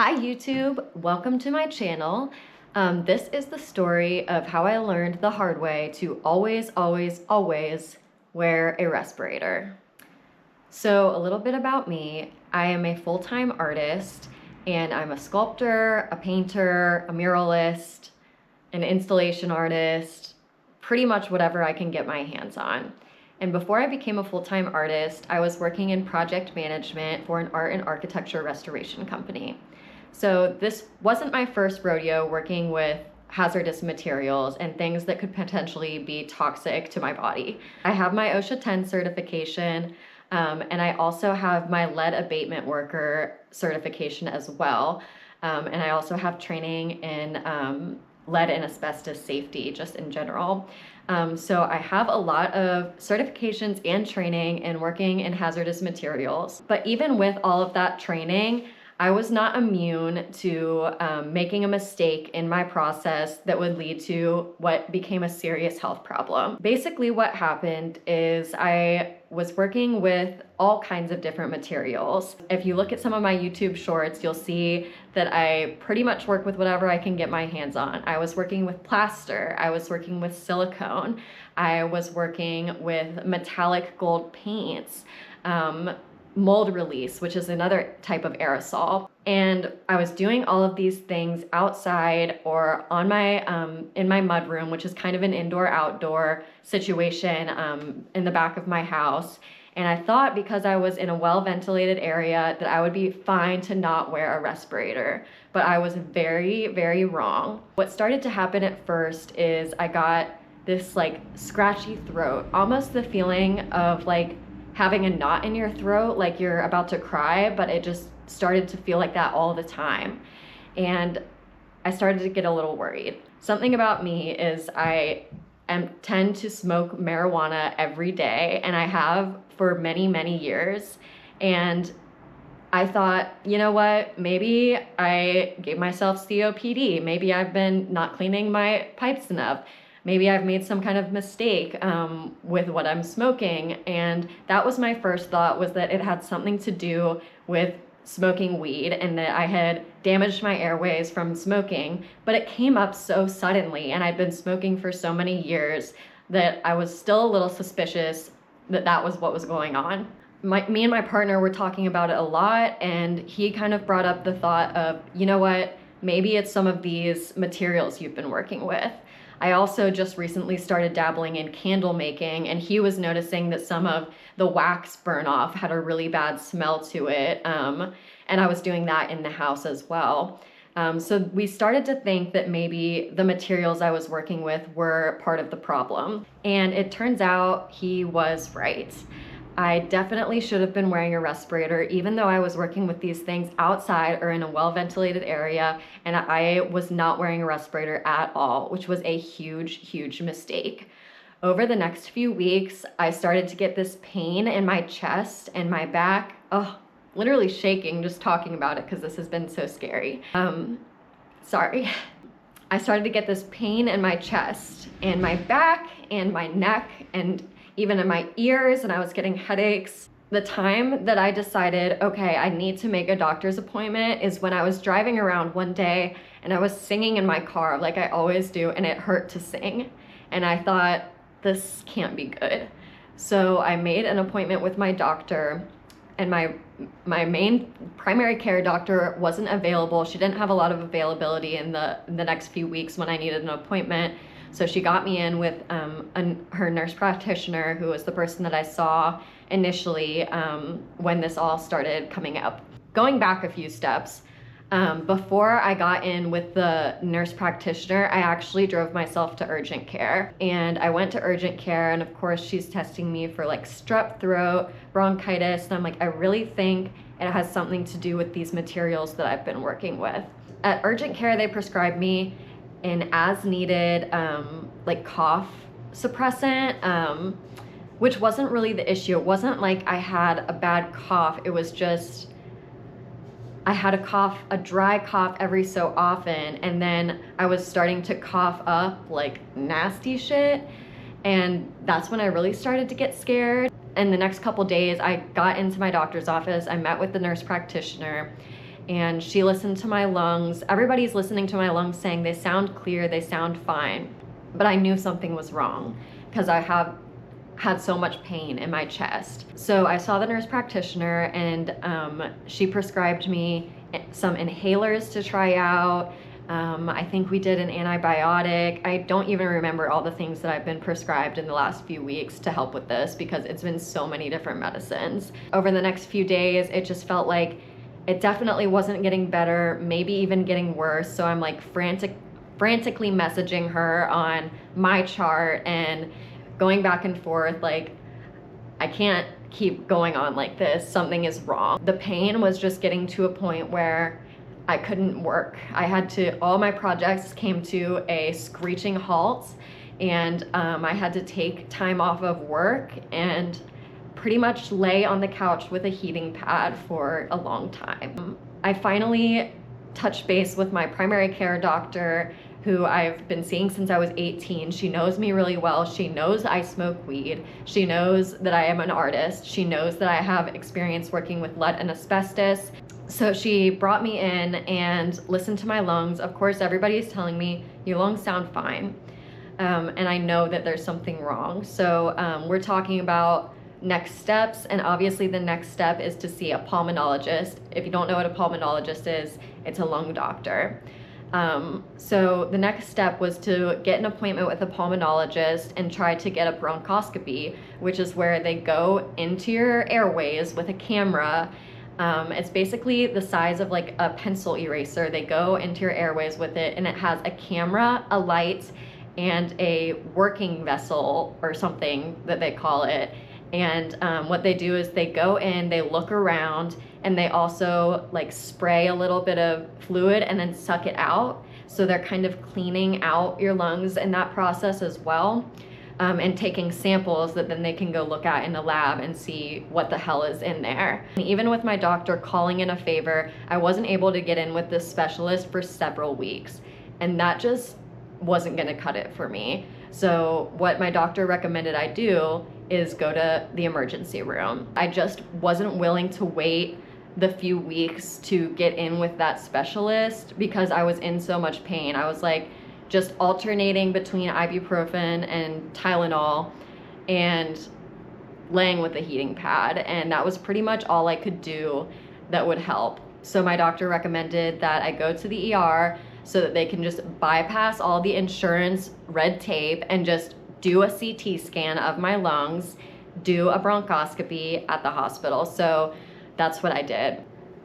Hi YouTube, welcome to my channel. This is the story of how I learned the hard way to always wear a respirator. So a little bit about me. I am a full-time artist and I'm a sculptor, a painter, a muralist, an installation artist, pretty much whatever I can get my hands on. And before I became a full-time artist, I was working in project management for an art and architecture restoration company. So this wasn't my first rodeo working with hazardous materials and things that could potentially be toxic to my body. I have my OSHA 10 certification, and I also have my lead abatement worker certification as well. And I also have training in lead and asbestos safety just in general. So I have a lot of certifications and training in working in hazardous materials. But even with all of that training, I was not immune to making a mistake in my process that would lead to what became a serious health problem. Basically what happened is I was working with all kinds of different materials. If you look at some of my YouTube shorts, you'll see that I pretty much work with whatever I can get my hands on. I was working with plaster, I was working with silicone, I was working with metallic gold paints, mold release, which is another type of aerosol. And I was doing all of these things outside or on my in my mudroom, which is kind of an indoor-outdoor situation in the back of my house. And I thought because I was in a well-ventilated area that I would be fine to not wear a respirator. But I was very, very wrong. What started to happen at first is I got this like scratchy throat, almost the feeling of like having a knot in your throat, like you're about to cry, but it just started to feel like that all the time. And I started to get a little worried. Something about me is I tend to smoke marijuana every day, and I have for many, many years. And I thought, you know what, maybe I gave myself COPD. Maybe I've been not cleaning my pipes enough. Maybe I've made some kind of mistake with what I'm smoking. And that was my first thought, was that it had something to do with smoking weed and that I had damaged my airways from smoking. But it came up so suddenly, and I'd been smoking for so many years that I was still a little suspicious that that was what was going on. Me and my partner were talking about it a lot, and he kind of brought up the thought of, you know what, maybe it's some of these materials you've been working with. I also just recently started dabbling in candle making, and he was noticing that some of the wax burn off had a really bad smell to it. And I was doing that in the house as well. So we started to think that maybe the materials I was working with were part of the problem. And it turns out he was right. I definitely should have been wearing a respirator, even though I was working with these things outside or in a well-ventilated area, and I was not wearing a respirator at all, which was a huge, huge mistake. Over the next few weeks, I started to get this pain in my chest and my back. Oh, literally shaking just talking about it because this has been so scary. Sorry. I started to get this pain in my chest and my back and my neck and even in my ears, and I was getting headaches. The time that I decided, okay, I need to make a doctor's appointment is when I was driving around one day and I was singing in my car like I always do, and it hurt to sing. And I thought, this can't be good. So I made an appointment with my doctor, and my main primary care doctor wasn't available. She didn't have a lot of availability in the next few weeks when I needed an appointment. So she got me in with her nurse practitioner, who was the person that I saw initially when this all started coming up. Going back a few steps, before I got in with the nurse practitioner, I actually drove myself to urgent care. And I went to urgent care, and of course she's testing me for like strep throat, bronchitis, and I'm like, I really think it has something to do with these materials that I've been working with. At urgent care, they prescribed me an as-needed like cough suppressant, which wasn't really the issue. It wasn't like I had a bad cough. It was just I had a dry cough every so often, and then I was starting to cough up like nasty shit, and that's when I really started to get scared. In the next couple days, I got into my doctor's office, I met with the nurse practitioner, and she listened to my lungs. Everybody's listening to my lungs saying they sound clear, they sound fine. But I knew something was wrong because I have had so much pain in my chest. So I saw the nurse practitioner, and she prescribed me some inhalers to try out. I think we did an antibiotic. I don't even remember all the things that I've been prescribed in the last few weeks to help with this, because it's been so many different medicines. Over the next few days, it just felt like it definitely wasn't getting better, maybe even getting worse. So I'm like frantically messaging her on my chart and going back and forth like, I can't keep going on like this. Something is wrong. The pain was just getting to a point where I couldn't work. All my projects came to a screeching halt, and I had to take time off of work and pretty much lay on the couch with a heating pad for a long time. I finally touched base with my primary care doctor, who I've been seeing since I was 18. She knows me really well. She knows I smoke weed. She knows that I am an artist. She knows that I have experience working with lead and asbestos. So she brought me in and listened to my lungs. Of course, everybody's telling me, your lungs sound fine. And I know that there's something wrong. So we're talking about next steps, and obviously the next step is to see a pulmonologist. If you don't know what a pulmonologist is, it's a lung doctor. So the next step was to get an appointment with a pulmonologist and try to get a bronchoscopy, which is where they go into your airways with a camera. It's basically the size of like a pencil eraser. They go into your airways with it, and it has a camera, a light, and a working vessel or something that they call it. And what they do is they go in, they look around, and they also like spray a little bit of fluid and then suck it out. So they're kind of cleaning out your lungs in that process as well, and taking samples that then they can go look at in the lab and see what the hell is in there. And even with my doctor calling in a favor, I wasn't able to get in with this specialist for several weeks, and that just wasn't gonna cut it for me. So what my doctor recommended I do is go to the emergency room. I just wasn't willing to wait the few weeks to get in with that specialist because I was in so much pain. I was like just alternating between ibuprofen and Tylenol and laying with a heating pad, and that was pretty much all I could do that would help. So my doctor recommended that I go to the ER so that they can just bypass all the insurance red tape and just do a CT scan of my lungs, do a bronchoscopy at the hospital. So that's what I did.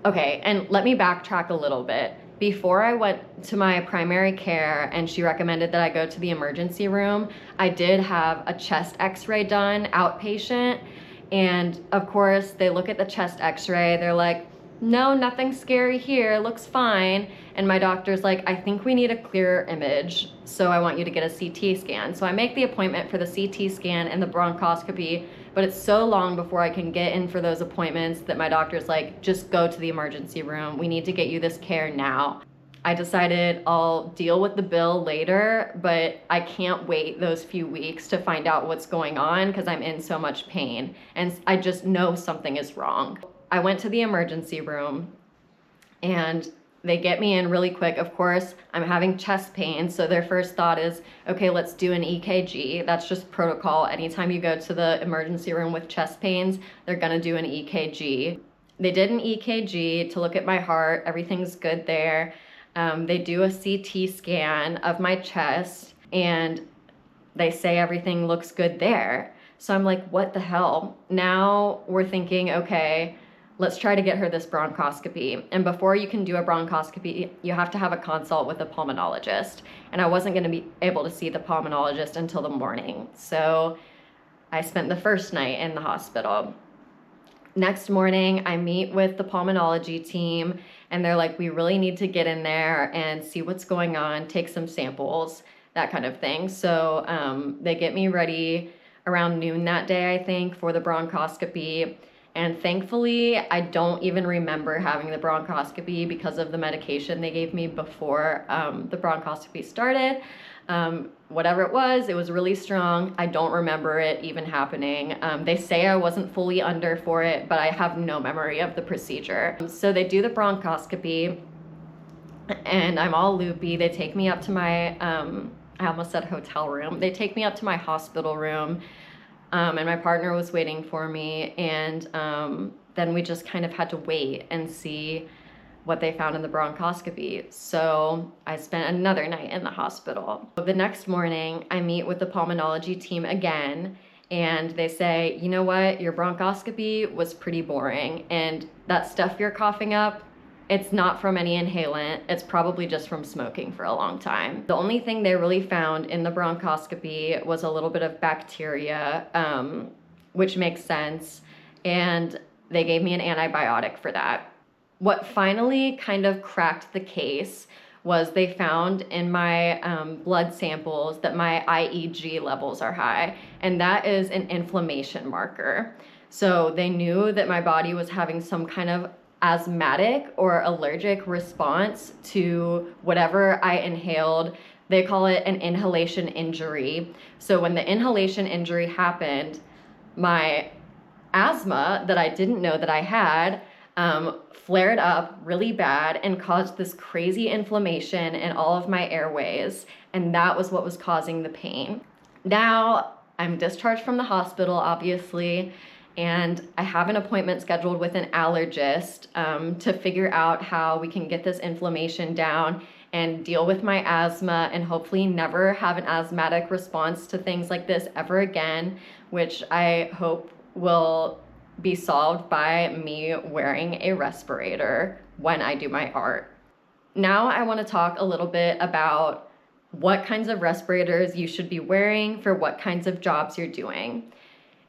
Okay, and let me backtrack a little bit. Before I went to my primary care and she recommended that I go to the emergency room, I did have a chest x-ray done outpatient. And of course, they look at the chest x-ray, they're like, no, nothing scary here, looks fine. And my doctor's like, I think we need a clearer image, so I want you to get a CT scan. So I make the appointment for the CT scan and the bronchoscopy, but it's so long before I can get in for those appointments that my doctor's like, just go to the emergency room. We need to get you this care now. I decided I'll deal with the bill later, but I can't wait those few weeks to find out what's going on because I'm in so much pain and I just know something is wrong. I went to the emergency room and they get me in really quick. Of course, I'm having chest pain, so their first thought is, okay, let's do an EKG. That's just protocol. Anytime you go to the emergency room with chest pains, they're gonna do an EKG. They did an EKG to look at my heart. Everything's good there. They do a CT scan of my chest and they say everything looks good there. So I'm like, what the hell? Now we're thinking, okay, let's try to get her this bronchoscopy. And before you can do a bronchoscopy, you have to have a consult with a pulmonologist. And I wasn't gonna be able to see the pulmonologist until the morning. So I spent the first night in the hospital. Next morning, I meet with the pulmonology team and they're like, we really need to get in there and see what's going on, take some samples, that kind of thing. So they get me ready around noon that day, I think, for the bronchoscopy. And thankfully, I don't even remember having the bronchoscopy because of the medication they gave me before the bronchoscopy started. Whatever it was really strong. I don't remember it even happening. They say I wasn't fully under for it, but I have no memory of the procedure. So they do the bronchoscopy, and I'm all loopy. They take me up to my, I almost said hotel room. They take me up to my hospital room. And my partner was waiting for me, and then we just kind of had to wait and see what they found in the bronchoscopy. So I spent another night in the hospital. The next morning, I meet with the pulmonology team again, and they say, you know what, your bronchoscopy was pretty boring, and that stuff you're coughing up, it's not from any inhalant. It's probably just from smoking for a long time. The only thing they really found in the bronchoscopy was a little bit of bacteria, which makes sense. And they gave me an antibiotic for that. What finally kind of cracked the case was they found in my blood samples that my IEG levels are high. And that is an inflammation marker. So they knew that my body was having some kind of asthmatic or allergic response to whatever I inhaled. They call it an inhalation injury. So when the inhalation injury happened, my asthma that I didn't know that I had flared up really bad and caused this crazy inflammation in all of my airways. And that was what was causing the pain. Now I'm discharged from the hospital, obviously, and I have an appointment scheduled with an allergist to figure out how we can get this inflammation down and deal with my asthma and hopefully never have an asthmatic response to things like this ever again, which I hope will be solved by me wearing a respirator when I do my art. Now I want to talk a little bit about what kinds of respirators you should be wearing for what kinds of jobs you're doing.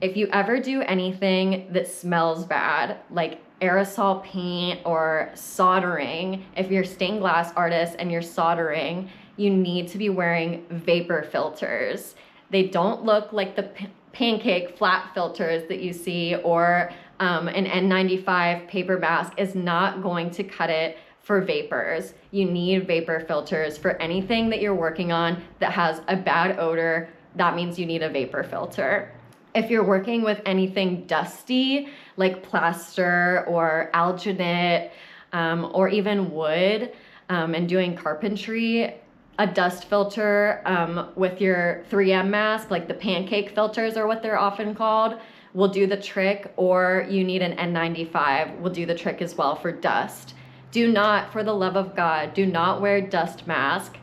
If you ever do anything that smells bad, like aerosol paint or soldering, if you're stained glass artist and you're soldering, you need to be wearing vapor filters. They don't look like the pancake flat filters that you see, or an N95 paper mask is not going to cut it for vapors. You need vapor filters for anything that you're working on that has a bad odor. That means you need a vapor filter. If you're working with anything dusty, like plaster or alginate, or even wood, and doing carpentry, a dust filter with your 3M mask, like the pancake filters are what they're often called, will do the trick, or you need an N95, will do the trick as well for dust. Do not, for the love of God, do not wear dust mask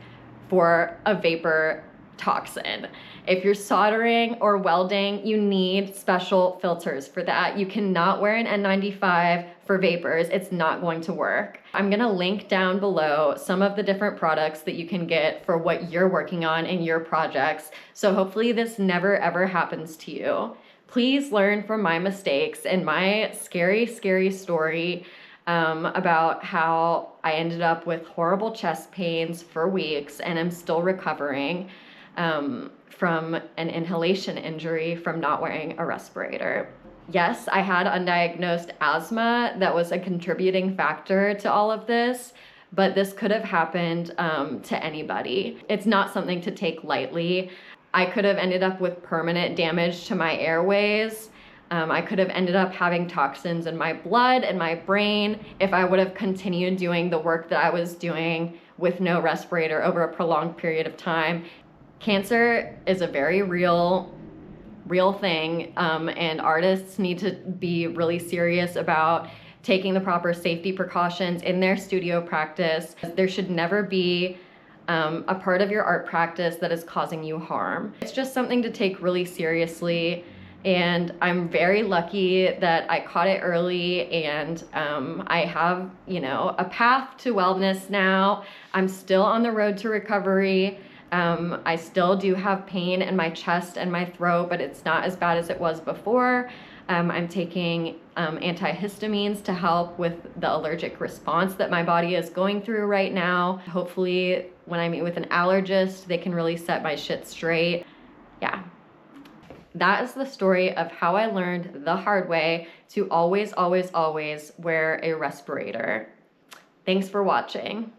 for a vapor toxin. If you're soldering or welding, you need special filters for that. You cannot wear an N95 for vapors. It's not going to work. I'm gonna link down below some of the different products that you can get for what you're working on in your projects. So hopefully this never ever happens to you. Please learn from my mistakes and my scary, scary story about how I ended up with horrible chest pains for weeks and I'm still recovering from an inhalation injury from not wearing a respirator. Yes, I had undiagnosed asthma that was a contributing factor to all of this, but this could have happened to anybody. It's not something to take lightly. I could have ended up with permanent damage to my airways. I could have ended up having toxins in my blood and my brain if I would have continued doing the work that I was doing with no respirator over a prolonged period of time. Cancer is a very real thing, and artists need to be really serious about taking the proper safety precautions in their studio practice. There should never be a part of your art practice that is causing you harm. It's just something to take really seriously, and I'm very lucky that I caught it early, and I have, a path to wellness now. I'm still on the road to recovery. I still do have pain in my chest and my throat, but it's not as bad as it was before. I'm taking antihistamines to help with the allergic response that my body is going through right now. Hopefully, when I meet with an allergist, they can really set my shit straight. Yeah. that is the story of how I learned the hard way to always, always, always wear a respirator. Thanks for watching.